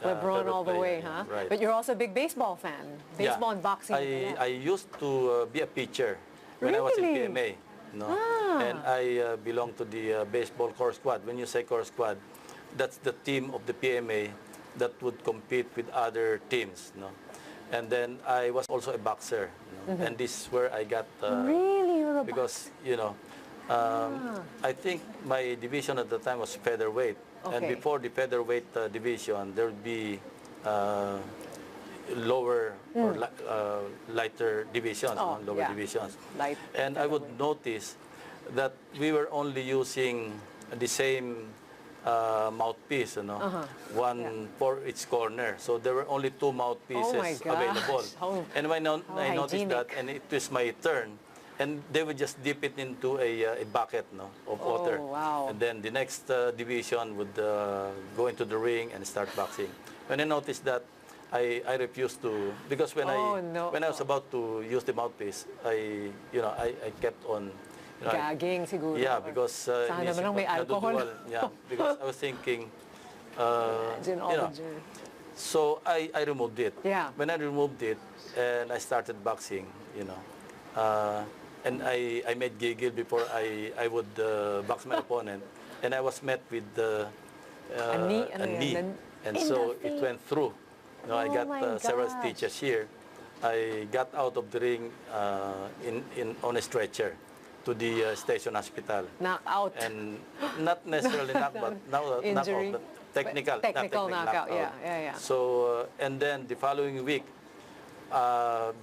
LeBron all the way, huh? Right. But you're also a big baseball fan. Baseball and boxing. I used to be a pitcher when I was in PMA. And I belong to the baseball core squad. When you say core squad, that's the team of the PMA that would compete with other teams. And then I was also a boxer. And this is where I got... really? You're a because, I think my division at the time was featherweight. And before the featherweight division, there would be lower or lighter divisions, lower divisions. And I would notice that we were only using the same mouthpiece, one for each corner. So there were only 2 mouthpieces available. And when I noticed that, and it was my turn, and they would just dip it into a bucket of water. And then the next division would go into the ring and start boxing. When I noticed that, I refused to, because when I was about to use the mouthpiece, I kept on gagging siguro. Yeah, because sana naman lang may alcohol. Because I was thinking, so I removed it. When I removed it and I started boxing, and I made giggle before I would box my opponent, and I was met with a knee, and so it went through. I got several stitches here. I got out of the ring on a stretcher to the station hospital. Knocked out. And not necessarily knocked, but knocked out, but technical knockout. Yeah. So, and then the following week,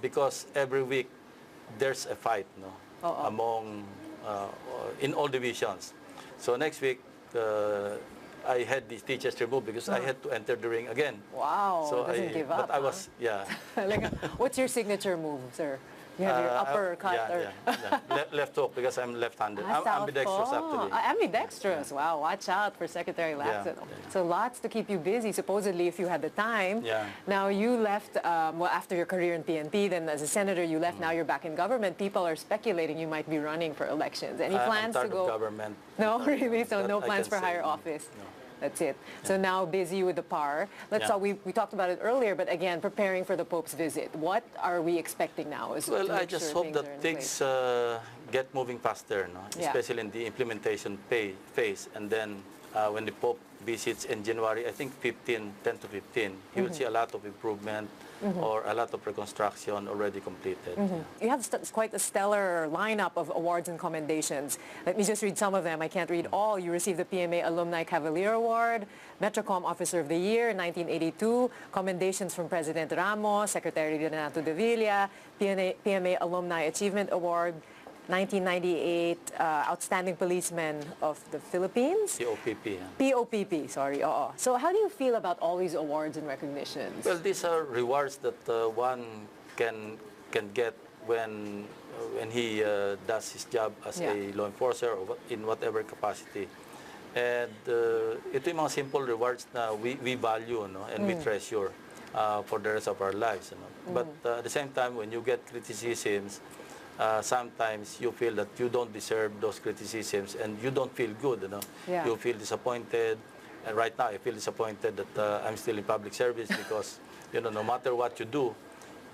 because every week there's a fight, among, in all divisions. So next week, I had the stitches removed because I had to enter the ring again. Wow, so doesn't give up. But I was, What's your signature move, sir? You have your uppercut left hook because I'm left-handed. I'm ambidextrous actually. Ambidextrous. Wow, watch out for Secretary Lacson. So lots to keep you busy, supposedly, if you had the time. Now you left, after your career in PNP, then as a senator you left, now you're back in government. People are speculating you might be running for elections. Any plans to go? Of government. No, really? So no plans for higher office? No. That's it. So now busy with the PAR. Let's talk, we talked about it earlier, but again, preparing for the Pope's visit. What are we expecting now? Well, I just hope that things get moving faster, especially in the implementation phase. And then when the Pope visits in January, I think 10 to 15, he will see a lot of improvement or a lot of reconstruction already completed. You have quite a stellar lineup of awards and commendations. Let me just read some of them. I can't read all. You received the PMA Alumni Cavalier Award, Metrocom Officer of the Year, 1982, commendations from President Ramos, Secretary Renato de Villa, PMA Alumni Achievement Award, 1998 Outstanding Policeman of the Philippines. POPP. POPP, sorry. So how do you feel about all these awards and recognitions? Well, these are rewards that one can get when he does his job as a law enforcer or in whatever capacity. And ito yung mga simple rewards na we value and we treasure for the rest of our lives. But at the same time, when you get criticisms, sometimes you feel that you don't deserve those criticisms and you don't feel good. You feel disappointed. And right now, I feel disappointed that I'm still in public service because, no matter what you do,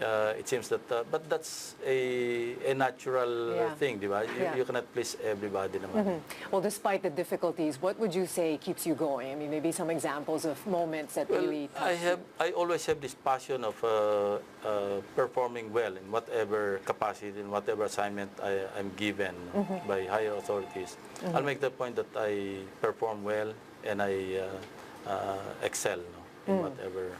it seems that, but that's a natural thing, di ba? You cannot please everybody naman. Well, despite the difficulties, what would you say keeps you going? I mean, maybe some examples of moments that really touch you. I always have this passion of performing well in whatever capacity, in whatever assignment I'm given by higher authorities. I'll make the point that I perform well and I excel in whatever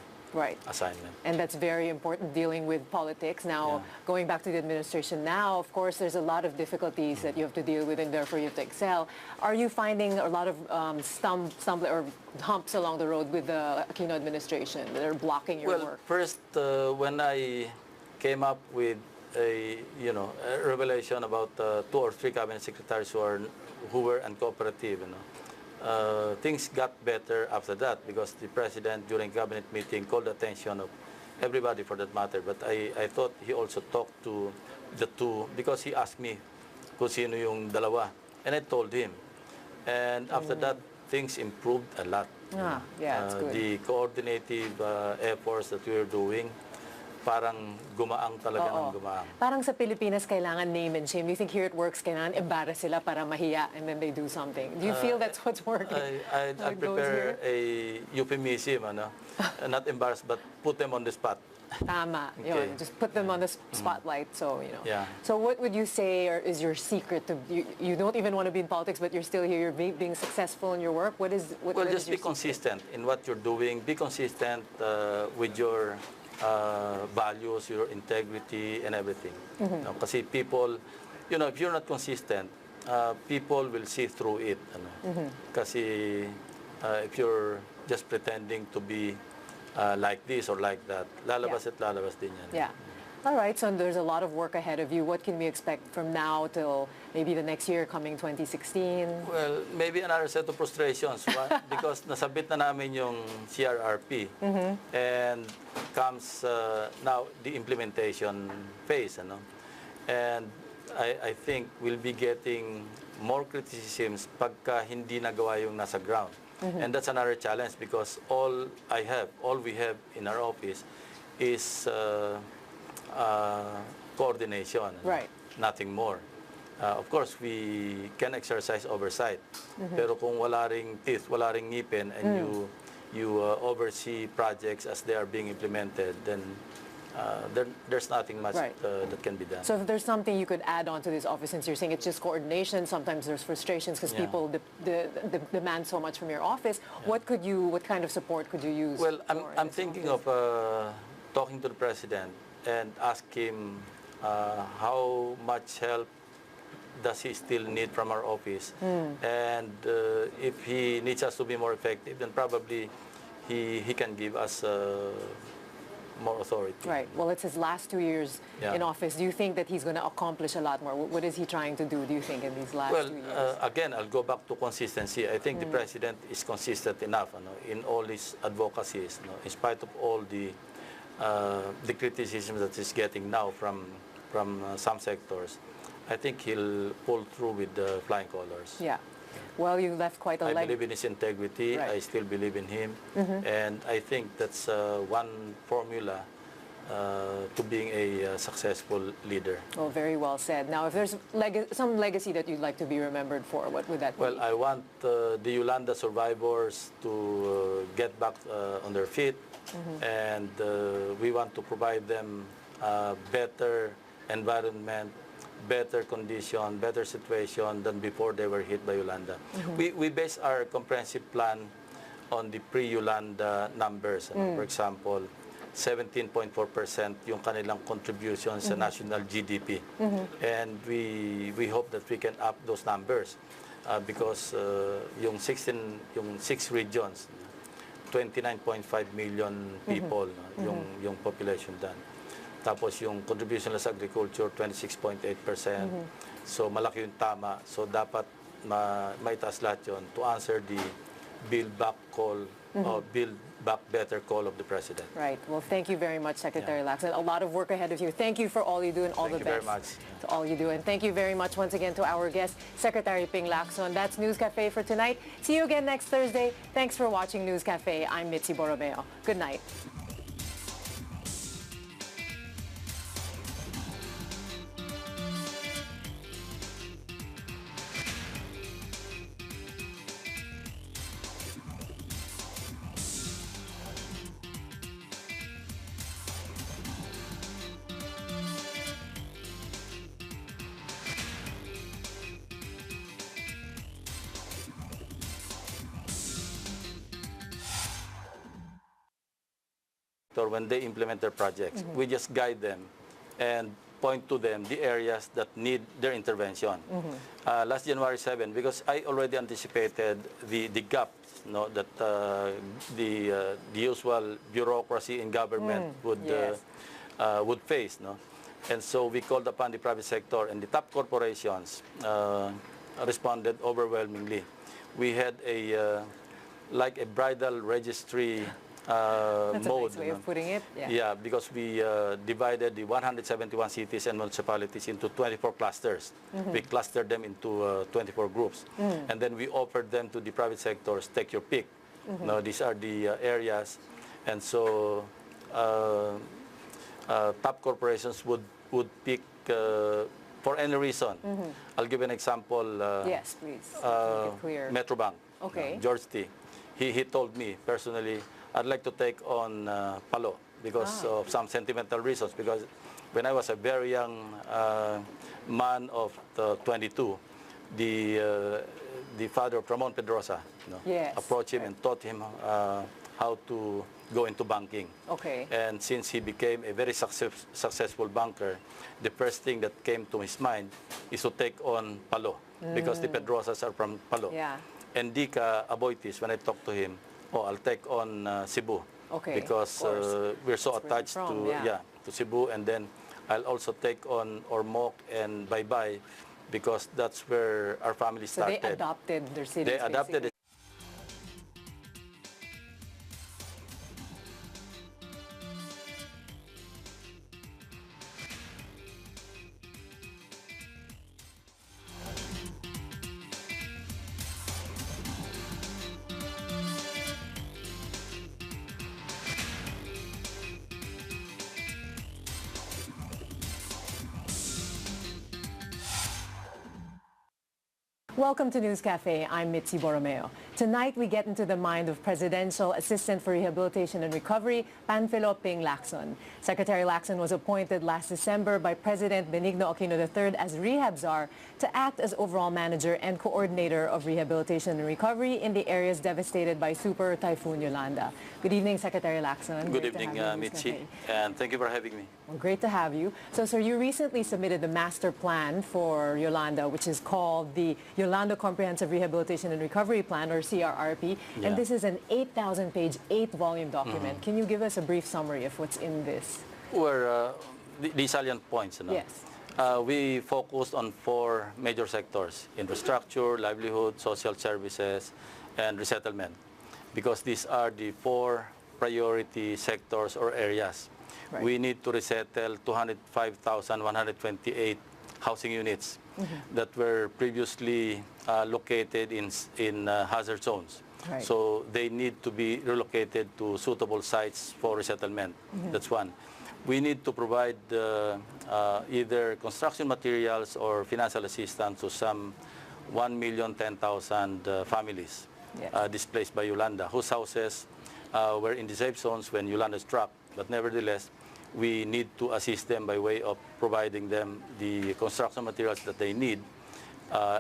assignment. And that's very important, dealing with politics. Now, going back to the administration now, of course, there's a lot of difficulties that you have to deal with, and therefore you have to excel. Are you finding a lot of stumble or humps along the road with the Aquino administration that are blocking your work? First, when I came up with a revelation about 2 or 3 cabinet secretaries who were uncooperative, things got better after that, because the president during cabinet meeting called the attention of everybody for that matter. But I thought he also talked to the 2, because he asked me kung sino yung dalawa, and I told him. And after that, things improved a lot. That's good. The coordinative efforts that we were doing, parang gumaang talaga ng gumaang. Parang sa Pilipinas, kailangan name and shame. You think here it works, kailangan embarrass sila para mahiya, and then they do something. Do you feel that's what's working? I prepare a euphemism, not embarrass, but put them on the spot. Tama. Okay. Just put them on the spotlight. So, So what would you say is your secret to, you don't even want to be in politics, but you're still here, you're being successful in your work? What is just be consistent in what you're doing. Be consistent with your values, your integrity, and everything. Kasi people, if you're not consistent, people will see through it. Kasi if you're just pretending to be like this or like that, lalabas at lalabas din yan. Yeah. All right, so there's a lot of work ahead of you. What can we expect from now till maybe the next year, coming 2016? Well, maybe another set of frustrations because nasabit na namin yung CRRP and comes now the implementation phase. And I think we'll be getting more criticisms pagka hindi nagawa yung nasa ground. And that's another challenge because all we have in our office is coordination, nothing more. Of course, we can exercise oversight, pero kung wala ring teeth, wala ring ngipin, and you oversee projects as they are being implemented, then there's nothing much that can be done. So if there's something you could add on to this office, since you're saying it's just coordination, sometimes there's frustrations because people demand so much from your office. What kind of support could you use? Well, I'm thinking of talking to the president and ask him how much help does he still need from our office. And if he needs us to be more effective, then probably he can give us more authority. Right. Well, it's his last 2 years in office. Do you think that he's going to accomplish a lot more? What is he trying to do, do you think, in these last 2 years? Again, I'll go back to consistency. I think the president is consistent enough in all his advocacies, in spite of all the criticism that he's getting now from some sectors. I think he'll pull through with the flying colors. Yeah. Well, you left quite a I believe in his integrity. I still believe in him. And I think that's one formula to being a successful leader. Well, very well said. Now, if there's some legacy that you'd like to be remembered for, what would that be? Well, I want the Yolanda survivors to get back on their feet. And we want to provide them better environment, better condition, better situation than before they were hit by Yolanda. We base our comprehensive plan on the pre-Yolanda numbers. For example, 17.4% yung kanilang contribution sa national GDP. And we hope that we can up those numbers because yung 6 regions, 29.5 million people yung population done. Tapos yung contribution sa agriculture, 26.8%. So malaki yung tama. So dapat maitaas lahat yun to answer the build back call or build back better call of the president. Right. Well, thank you very much, Secretary Lacson. A lot of work ahead of you. Thank you for all you do and all the best. Thank you very much. To all you do. And thank you very much once again to our guest, Secretary Ping Lacson. That's News Cafe for tonight. See you again next Thursday. Thanks for watching News Cafe. I'm Mitzi Borromeo. Good night. sector when they implement their projects. We just guide them and point to them the areas that need their intervention. Last January 7, because I already anticipated the gaps, that the usual bureaucracy in government would face. And so we called upon the private sector, and the top corporations responded overwhelmingly. We had like a bridal registry That's mode. a nice way of putting it. Yeah, because we divided the 171 cities and municipalities into 24 clusters. We clustered them into 24 groups. And then we offered them to the private sectors, take your pick. Now, these are the areas. And so top corporations would pick for any reason. I'll give an example. Yes, please. Make it clear. Metrobank, Okay. George T. He told me personally, I'd like to take on Palo because of some sentimental reasons. Because when I was a very young man of 22, the father of Ramon Pedrosa approached him and taught him how to go into banking. Okay. And since he became a very successful banker, the first thing that came to his mind is to take on Palo because the Pedrosas are from Palo. Yeah. And Dika Aboitis, when I talked to him, I'll take on Cebu. Okay, Because we're so attached to Cebu. And then I'll also take on Ormoc and Baybay because that's where our family started. So they adopted their cities. They adopted it. Welcome to News Cafe. I'm Mitzi Borromeo. Tonight, we get into the mind of Presidential Assistant for Rehabilitation and Recovery, Panfilo Lacson. Secretary Lacson was appointed last December by President Benigno Aquino III as Rehab Czar to act as overall manager and coordinator of rehabilitation and recovery in the areas devastated by Super Typhoon Yolanda. Good evening, Secretary Lacson. Good evening, Mitzi, and thank you for having me. Well, great to have you. So, sir, you recently submitted the master plan for Yolanda, which is called the Yolanda Comprehensive Rehabilitation and Recovery Plan, or CRRP, and this is an 8,000-page, 8-volume document. Can you give us a brief summary of what's in this? Well, the salient points. Yes. We focused on 4 major sectors: infrastructure, livelihood, social services, and resettlement, because these are the 4 priority sectors or areas. Right. We need to resettle 205,128 housing units that were previously located in hazard zones. Right. So they need to be relocated to suitable sites for resettlement. That's one. We need to provide either construction materials or financial assistance to some 1,010,000 families displaced by Yolanda, whose houses were in the safe zones when Yolanda struck. But nevertheless, we need to assist them by way of providing them the construction materials that they need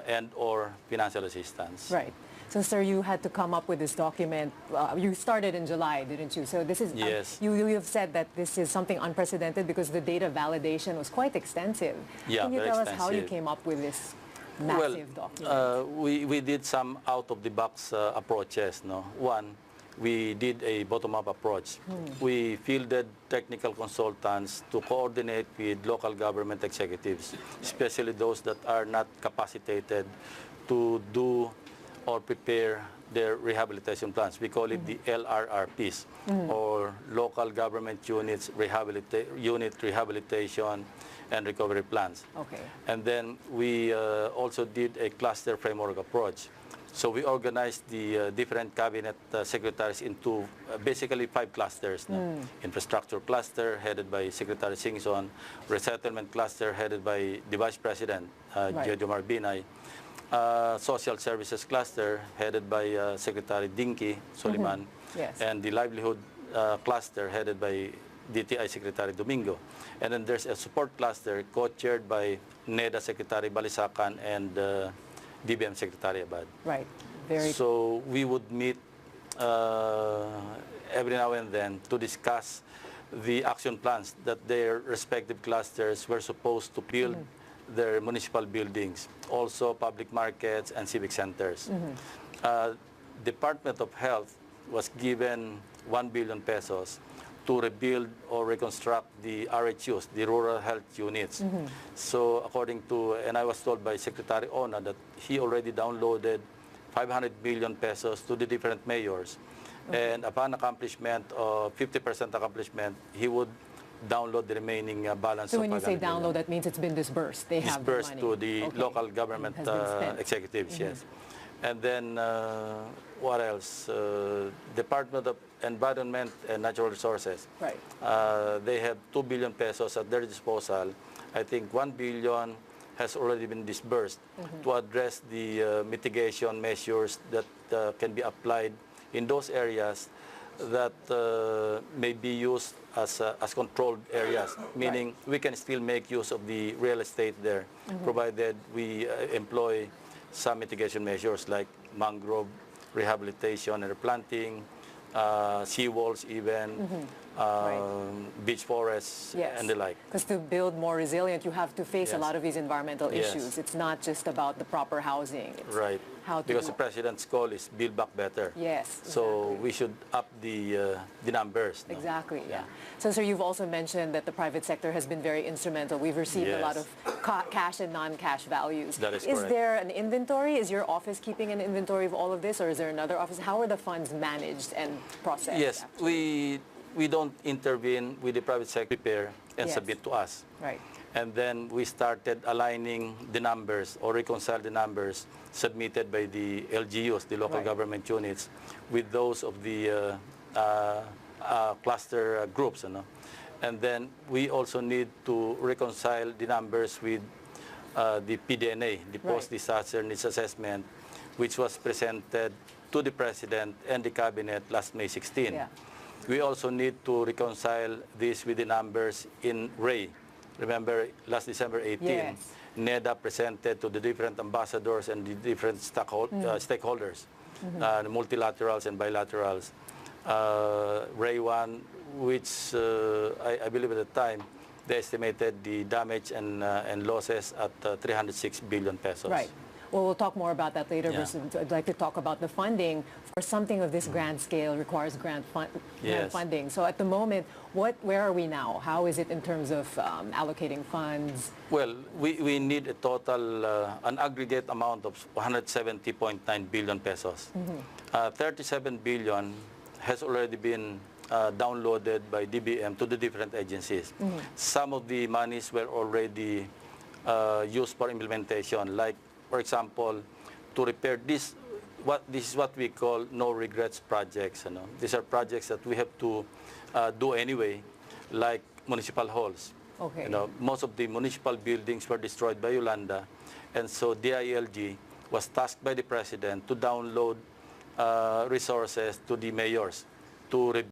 and or financial assistance. Right. So, sir, you had to come up with this document. You started in July, didn't you? So this is, yes. You have said that this is something unprecedented because the data validation was quite extensive. Yeah, Can you very tell extensive. us how you came up with this massive document? We did some out-of-the-box approaches. One, we did a bottom-up approach. We fielded technical consultants to coordinate with local government executives, especially those that are not capacitated to do or prepare their rehabilitation plans. We call it the LRRPs, or Local Government Unit Rehabilitation and Recovery Plans. Okay. And then we also did a cluster framework approach. So we organized the different cabinet secretaries into basically 5 clusters. Infrastructure cluster headed by Secretary Singson, resettlement cluster headed by the Vice President, Jojo Marbinay, social services cluster headed by Secretary Dinky Soliman, Yes. and the livelihood cluster headed by DTI Secretary Domingo. And then there's a support cluster co-chaired by NEDA Secretary Balisacan and DBM Secretary Abad. Right. Very. So we would meet every now and then to discuss the action plans that their respective clusters were supposed to build their municipal buildings, also public markets and civic centers. Department of Health was given 1 billion pesos to rebuild or reconstruct the RHUs, the rural health units. So according to, and I was told by Secretary Ona that he already downloaded 500 million pesos to the different mayors. And upon accomplishment of 50% accomplishment, he would download the remaining balance So of when you say 500 million. download, that means it's been disbursed. They have the Dispersed money. to the Okay. local government Has been spent. executives, yes. And then what else? Department of Environment and Natural Resources. Right. They have 2 billion pesos at their disposal. I think 1 billion has already been disbursed to address the mitigation measures that can be applied in those areas that may be used as controlled areas, meaning we can still make use of the real estate there, provided we employ some mitigation measures like mangrove rehabilitation and replanting, seawalls even, beach forests, and the like. Because to build more resilient, you have to face a Yes. lot of these environmental Yes. issues. It's not just about the proper housing. It's Right. how to Because do- the president's call is build back better. Yes, So we should up the numbers. No? Exactly, yeah. So, sir, you've also mentioned that the private sector has been very instrumental. We've received a lot Yes. of cash and non-cash values. That is correct. there an inventory? Is your office keeping an inventory of all of this, or is there another office? How are the funds managed and processed? Yes, we don't intervene with the private sector, prepare and Yes. submit to us. Right. And then we started aligning the numbers or reconcile the numbers submitted by the LGUs, the local Right. government units, with those of the cluster groups. You know? And then we also need to reconcile the numbers with the PDNA, the Post-Disaster Needs Assessment, which was presented to the President and the Cabinet last May 16. Yeah. We also need to reconcile this with the numbers in RAY. Remember, last December 18, Yes. NEDA presented to the different ambassadors and the different stakeholders, the multilaterals and bilaterals, RAY 1, which I believe at the time, they estimated the damage and losses at 306 billion pesos. Right. Well, we'll talk more about that later. Yeah. I'd like to talk about the funding. For something of this grand scale requires grant Yes. funding. So at the moment, where are we now? How is it in terms of allocating funds? Well, we need a total, an aggregate amount of 170.9 billion pesos. 37 billion has already been downloaded by DBM to the different agencies. Some of the monies were already used for implementation, like, for example, to repair this is what we call no regrets projects. You know? These are projects that we have to do anyway, like municipal halls. Okay. You know, most of the municipal buildings were destroyed by Yolanda, and so DILG was tasked by the President to download resources to the mayors to rebuild